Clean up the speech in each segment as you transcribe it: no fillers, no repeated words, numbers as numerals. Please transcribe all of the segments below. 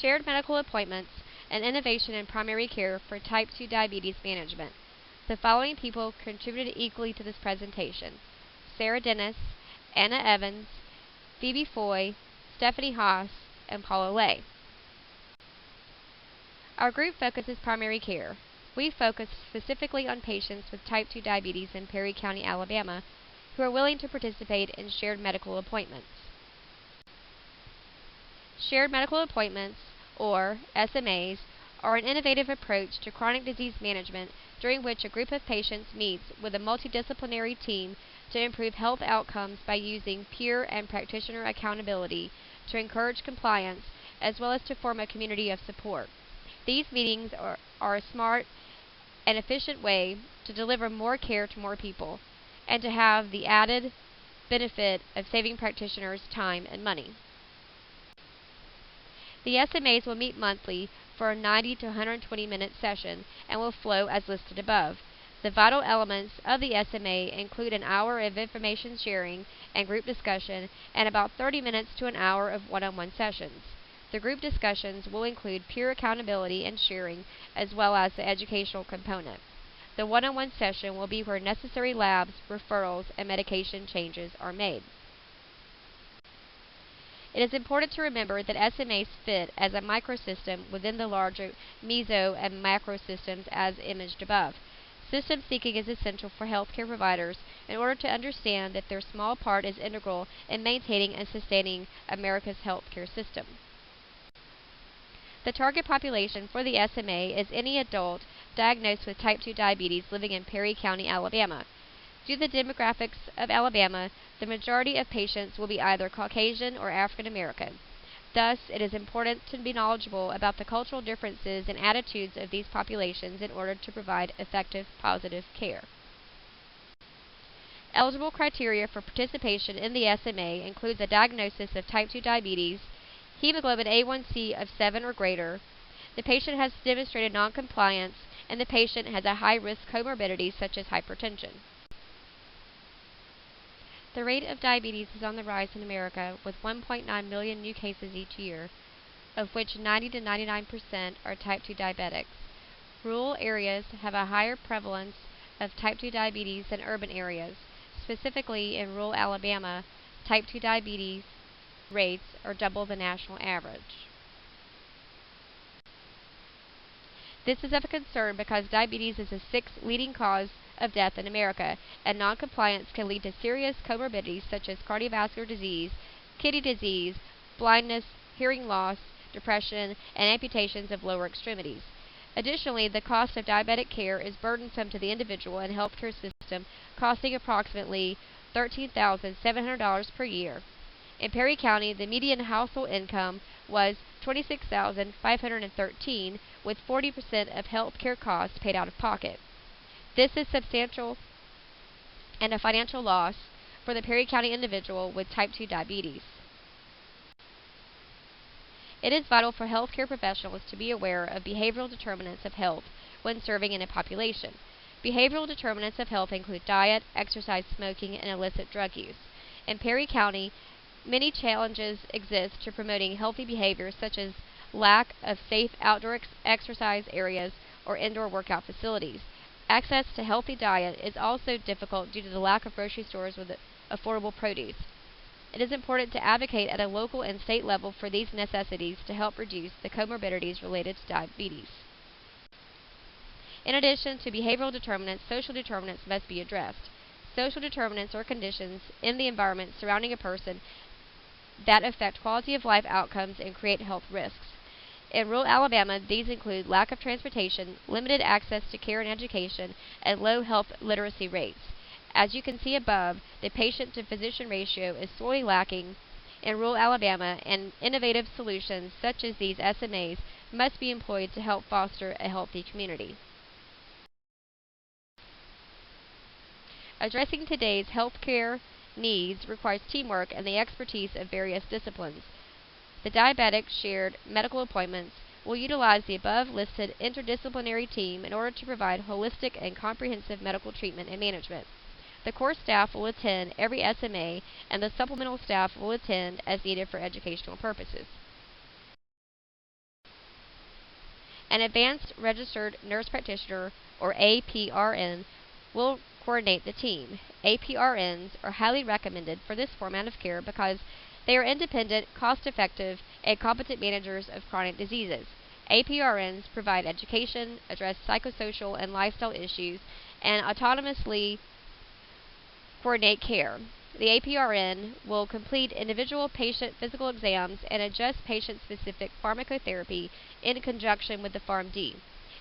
Shared medical appointments, and innovation in primary care for type 2 diabetes management. The following people contributed equally to this presentation: Sarah Dennis, Anna Evans, Phoebe Foy, Stephanie Haas, and Paula Lay. Our group focuses primary care. We focus specifically on patients with type 2 diabetes in Perry County, Alabama, who are willing to participate in shared medical appointments. Shared medical appointments, or SMAs, are an innovative approach to chronic disease management during which a group of patients meets with a multidisciplinary team to improve health outcomes by using peer and practitioner accountability to encourage compliance as well as to form a community of support. These meetings are a smart and efficient way to deliver more care to more people and to have the added benefit of saving practitioners time and money. The SMAs will meet monthly for a 90 to 120 minute session and will flow as listed above. The vital elements of the SMA include an hour of information sharing and group discussion and about 30 minutes to an hour of one-on-one sessions. The group discussions will include peer accountability and sharing as well as the educational component. The one-on-one session will be where necessary labs, referrals, and medication changes are made. It is important to remember that SMAs fit as a microsystem within the larger meso and macro systems as imaged above. System thinking is essential for healthcare providers in order to understand that their small part is integral in maintaining and sustaining America's healthcare system. The target population for the SMA is any adult diagnosed with type 2 diabetes living in Perry County, Alabama. Due to the demographics of Alabama, the majority of patients will be either Caucasian or African American. Thus, it is important to be knowledgeable about the cultural differences and attitudes of these populations in order to provide effective, positive care. Eligible criteria for participation in the SMA includes a diagnosis of type 2 diabetes, hemoglobin A1C of 7 or greater, the patient has demonstrated noncompliance, and the patient has a high-risk comorbidity such as hypertension. The rate of diabetes is on the rise in America, with 1.9 million new cases each year, of which 90 to 99% are type 2 diabetics. Rural areas have a higher prevalence of type 2 diabetes than urban areas. Specifically, in rural Alabama, type 2 diabetes rates are double the national average. This is of concern because diabetes is the 6th leading cause of death in America, and noncompliance can lead to serious comorbidities such as cardiovascular disease, kidney disease, blindness, hearing loss, depression, and amputations of lower extremities. Additionally, the cost of diabetic care is burdensome to the individual and healthcare system, costing approximately $13,700 per year. In Perry County, the median household income was $26,513, with 40% of health care costs paid out of pocket. This is substantial and a financial loss for the Perry County individual with type 2 diabetes. It is vital for healthcare professionals to be aware of behavioral determinants of health when serving in a population. Behavioral determinants of health include diet, exercise, smoking, and illicit drug use. In Perry County, many challenges exist to promoting healthy behaviors such as lack of safe outdoor exercise areas or indoor workout facilities. Access to healthy diet is also difficult due to the lack of grocery stores with affordable produce. It is important to advocate at a local and state level for these necessities to help reduce the comorbidities related to diabetes. In addition to behavioral determinants, social determinants must be addressed. Social determinants are conditions in the environment surrounding a person that affect quality of life outcomes and create health risks. In rural Alabama, these include lack of transportation, limited access to care and education, and low health literacy rates. As you can see above, the patient-to-physician ratio is sorely lacking in rural Alabama, and innovative solutions such as these SMAs must be employed to help foster a healthy community. Addressing today's healthcare needs requires teamwork and the expertise of various disciplines. The diabetic shared medical appointments will utilize the above-listed interdisciplinary team in order to provide holistic and comprehensive medical treatment and management. The core staff will attend every SMA, and the supplemental staff will attend as needed for educational purposes. An advanced registered nurse practitioner, or APRN, will coordinate the team. APRNs are highly recommended for this format of care because they are independent, cost-effective, and competent managers of chronic diseases. APRNs provide education, address psychosocial and lifestyle issues, and autonomously coordinate care. The APRN will complete individual patient physical exams and adjust patient-specific pharmacotherapy in conjunction with the PharmD.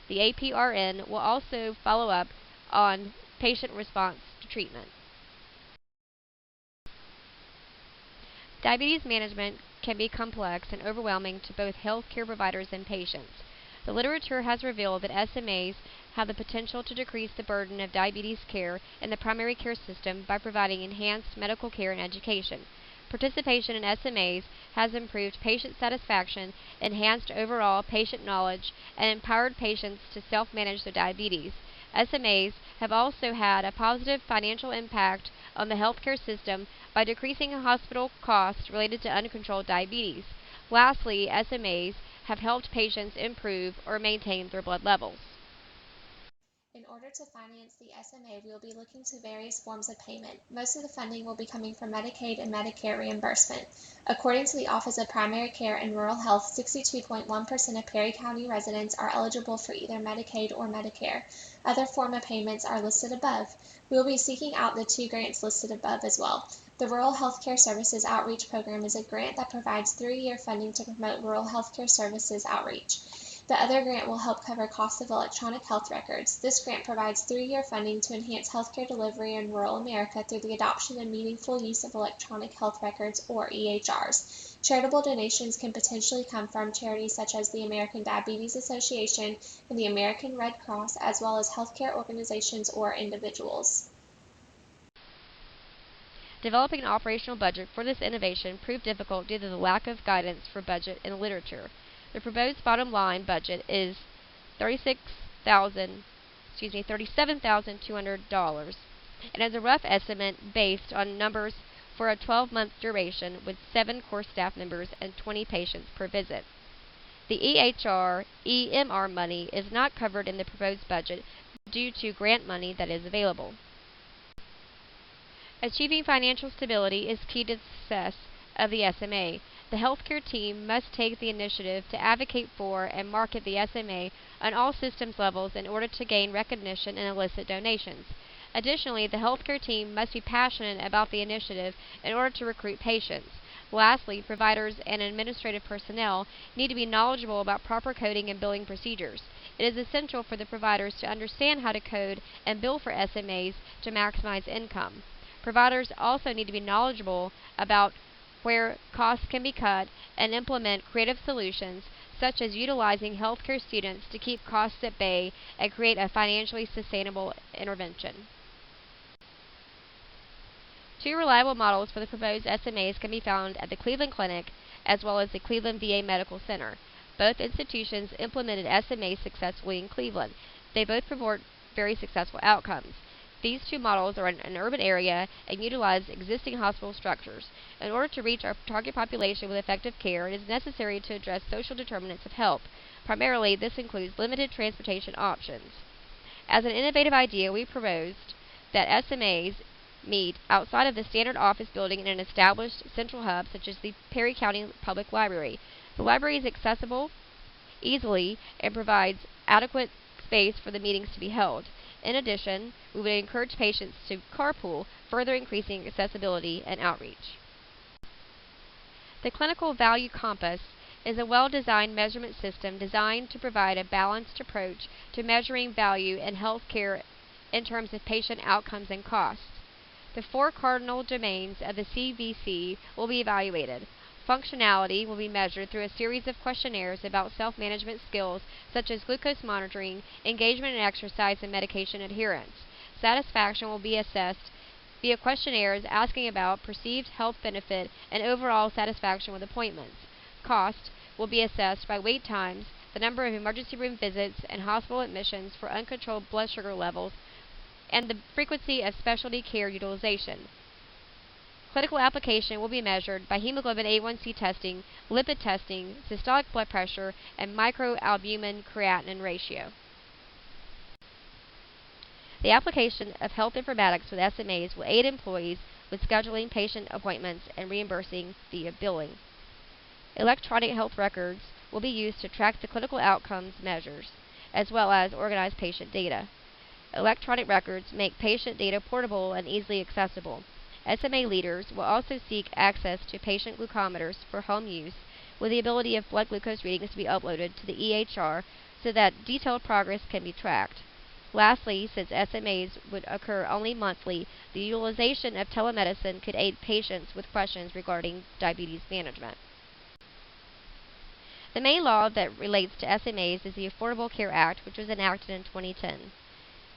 The APRN will also follow up on patient response to treatment. Diabetes management can be complex and overwhelming to both healthcare providers and patients. The literature has revealed that SMAs have the potential to decrease the burden of diabetes care in the primary care system by providing enhanced medical care and education. Participation in SMAs has improved patient satisfaction, enhanced overall patient knowledge, and empowered patients to self-manage their diabetes. SMAs have also had a positive financial impact on the healthcare system by decreasing hospital costs related to uncontrolled diabetes. Lastly, SMAs have helped patients improve or maintain their blood levels. In order to finance the SMA, we will be looking to various forms of payment. Most of the funding will be coming from Medicaid and Medicare reimbursement. According to the Office of Primary Care and Rural Health, 62.1% of Perry County residents are eligible for either Medicaid or Medicare. Other form of payments are listed above. We will be seeking out the 2 grants listed above as well. The Rural Healthcare Services Outreach Program is a grant that provides 3-year funding to promote rural healthcare services outreach. The other grant will help cover costs of electronic health records. This grant provides 3-year funding to enhance healthcare delivery in rural America through the adoption and meaningful use of electronic health records, or EHRs. Charitable donations can potentially come from charities such as the American Diabetes Association and the American Red Cross, as well as healthcare organizations or individuals. Developing an operational budget for this innovation proved difficult due to the lack of guidance for budget in the literature. The proposed bottom line budget is $37,200, and is a rough estimate based on numbers for a 12-month duration with 7 core staff members and 20 patients per visit. The EMR money is not covered in the proposed budget due to grant money that is available. Achieving financial stability is key to the success of the SMA. The healthcare team must take the initiative to advocate for and market the SMA on all systems levels in order to gain recognition and elicit donations. Additionally, the healthcare team must be passionate about the initiative in order to recruit patients. Lastly, providers and administrative personnel need to be knowledgeable about proper coding and billing procedures. It is essential for the providers to understand how to code and bill for SMAs to maximize income. Providers also need to be knowledgeable about where costs can be cut and implement creative solutions such as utilizing healthcare students to keep costs at bay and create a financially sustainable intervention. 2 reliable models for the proposed SMAs can be found at the Cleveland Clinic as well as the Cleveland VA Medical Center. Both institutions implemented SMAs successfully in Cleveland. They both report very successful outcomes. These 2 models are in an urban area and utilize existing hospital structures. In order to reach our target population with effective care, it is necessary to address social determinants of health. Primarily, this includes limited transportation options. As an innovative idea, we proposed that SMAs meet outside of the standard office building in an established central hub such as the Perry County Public Library. The library is accessible easily and provides adequate space for the meetings to be held. In addition, we would encourage patients to carpool, further increasing accessibility and outreach. The Clinical Value Compass is a well-designed measurement system designed to provide a balanced approach to measuring value in healthcare in terms of patient outcomes and costs. The 4 cardinal domains of the CVC will be evaluated. Functionality will be measured through a series of questionnaires about self-management skills such as glucose monitoring, engagement in exercise, and medication adherence. Satisfaction will be assessed via questionnaires asking about perceived health benefit and overall satisfaction with appointments. Cost will be assessed by wait times, the number of emergency room visits and hospital admissions for uncontrolled blood sugar levels, and the frequency of specialty care utilization. clinical application will be measured by hemoglobin A1C testing, lipid testing, systolic blood pressure, and microalbumin creatinine ratio. The application of health informatics with SMAs will aid employees with scheduling patient appointments and reimbursing via billing. Electronic health records will be used to track the clinical outcomes measures, as well as organize patient data. Electronic records make patient data portable and easily accessible. SMA leaders will also seek access to patient glucometers for home use, with the ability of blood glucose readings to be uploaded to the EHR so that detailed progress can be tracked. Lastly, since SMAs would occur only monthly, the utilization of telemedicine could aid patients with questions regarding diabetes management. The main law that relates to SMAs is the Affordable Care Act, which was enacted in 2010.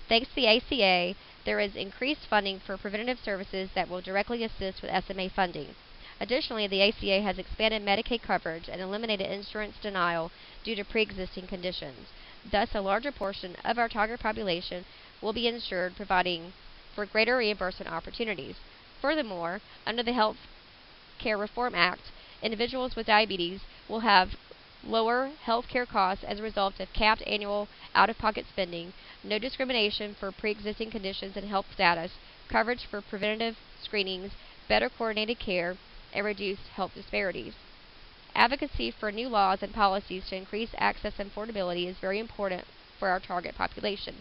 Thanks to the ACA, there is increased funding for preventative services that will directly assist with SMA funding. Additionally, the ACA has expanded Medicaid coverage and eliminated insurance denial due to pre-existing conditions. Thus, a larger portion of our target population will be insured, providing for greater reimbursement opportunities. Furthermore, under the Health Care Reform Act, individuals with diabetes will have lower health care costs as a result of capped annual out-of-pocket spending, no discrimination for pre-existing conditions and health status, coverage for preventative screenings, better coordinated care, and reduced health disparities. Advocacy for new laws and policies to increase access and affordability is very important for our target population.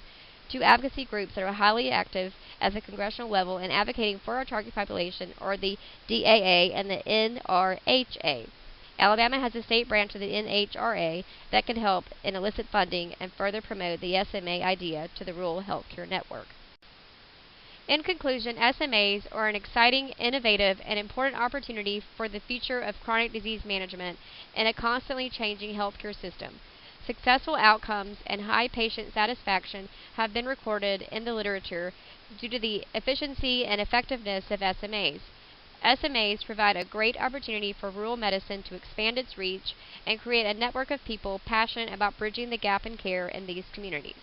Two advocacy groups that are highly active at the congressional level in advocating for our target population are the DAA and the NRHA. Alabama has a state branch of the NHRA that can help in illicit funding and further promote the SMA idea to the rural healthcare network. In conclusion, SMAs are an exciting, innovative, and important opportunity for the future of chronic disease management in a constantly changing healthcare system. Successful outcomes and high patient satisfaction have been recorded in the literature due to the efficiency and effectiveness of SMAs. SMAs provide a great opportunity for rural medicine to expand its reach and create a network of people passionate about bridging the gap in care in these communities.